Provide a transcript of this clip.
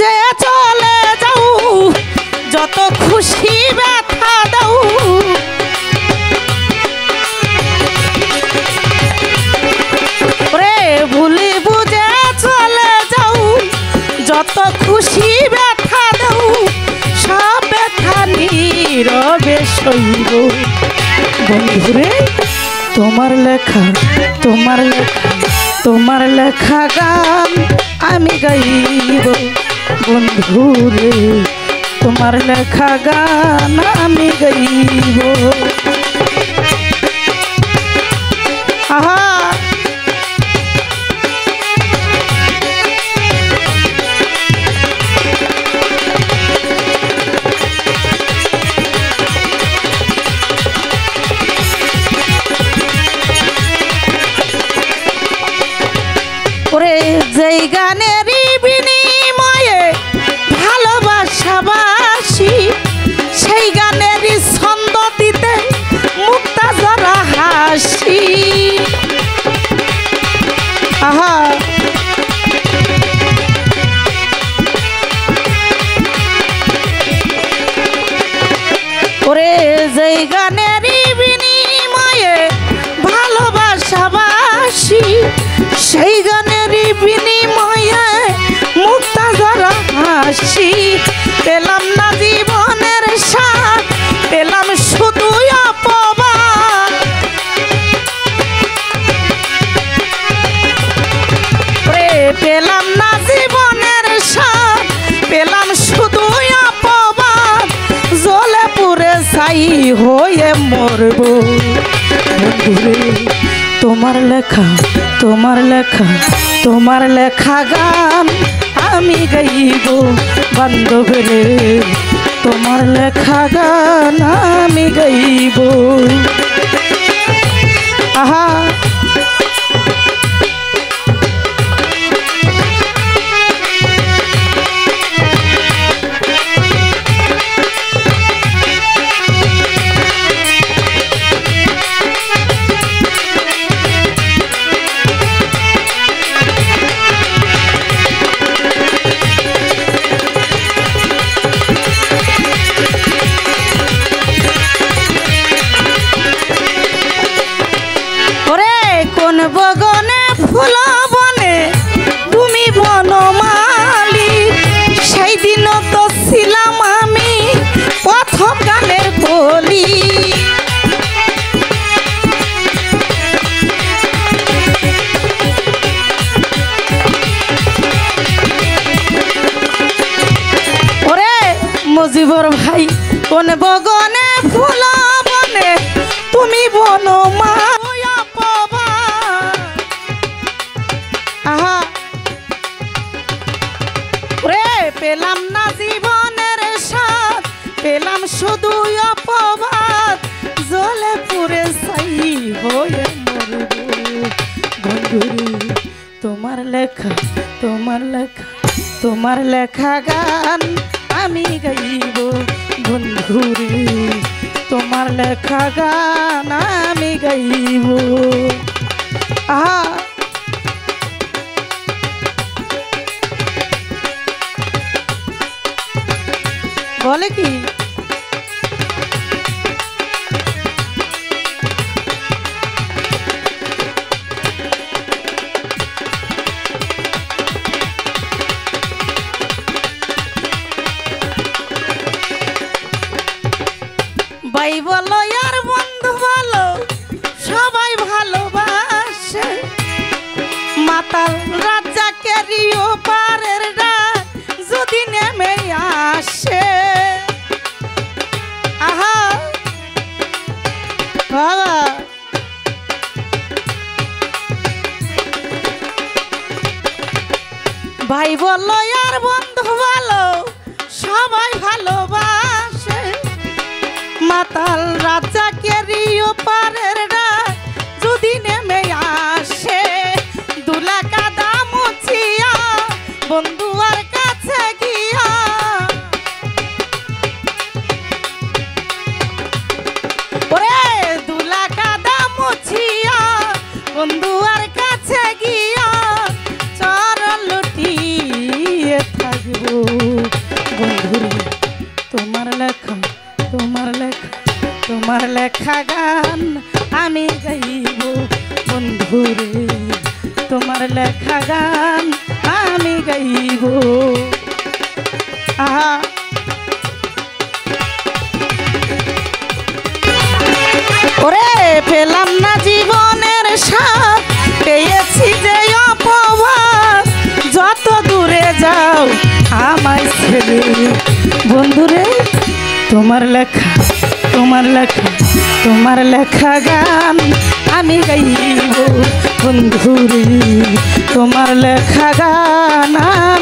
বুঝে চলে যাও, যত খুশি ব্যথা দাও। রে ভুলি বুঝে চলে যাও, যত খুশি ব্যথা দাও, সব ব্যথা নীরবে সইব। বন্ধুরে তোমার লেখা, তোমার লেখা, তোমার লেখা গান আমি গাইব। বন্ধুরে তোমার লেখা গান আমি গাইব। আহা ওরে যেই গানেরই বিনিময়ে ভালোবাসাবাসি, সেই গানেরই ছন্দ দিতে মুক্তা জরা হাসি। আহা ওরে যেই গানেরই বিনিময়ে ভালোবাসাবাসি, সেই গানেরই বিনিময়ে মুক্তা জরা হাসি। পেলাম না জীবনের স্বাদ, পেলাম শুধু অপবাদ। পেলাম না জীবনের স্বাদ, পেলাম শুধু অপবাদ। জ্বলে পুড়ে ছাই হয়ে মরব। বন্ধুরে তোমার লেখা, তোমার লেখা, তোমার লেখা গান আমি গাইব। বান্ধবীরে তোমার লেখা গান আমি গাইব। আহা বগনে ফুল বনে তুমি বনমালী, সেই দিন তো ছিলাম আমি প্রথম গানের কলি। ওরে মজিবর ভাই কোন বগনে ফুল বনে তুমি বনমালী। পেলাম না জীবনের স্বাদ, পেলাম শুধু অপবাদ। জ্বলে পুড়ে ছাই হয়ে মরব। বন্ধুরে তোমার লেখা, তোমার লেখা, তোমার লেখা গান আমি গাইব। বন্ধুরে তোমার লেখা গান আমি গাইব। আহা বলে কি ভাই বলো আর বন্ধু বলো, সবাই ভালোবাসে। মাতাল রাজাকে রিও পারের ডাক যদি নেমে আসে। আহা বাবা ভাই বলো আর বন্ধু বলো, সবাই ভালোবাসে। মাতাল রাজাকে রিও পারের ডাক যদি নেমে আসে। দুলা কাদা মুছিয়া বন্ধু আর কাছে গিয়া, ওরে দুলা কাদা মুছিয়া বন্ধু আর কাছে গিয়া চরণ লুটিয়ে থাকবো। লেখা গান আমি গাইব বন্ধুরে, তোমার লেখা গান আমি গাইব। আহা ওরে পেলাম না জীবনের সাথ, পেয়েছি যে অপবাদ, যত দূরে যাও আমায় ছেড়ে বন্ধুরে, তোমার লেখা তোমার লেখা তোমার লেখা গান আমি গাইব বন্ধুরে, তোমার লেখা গান আমি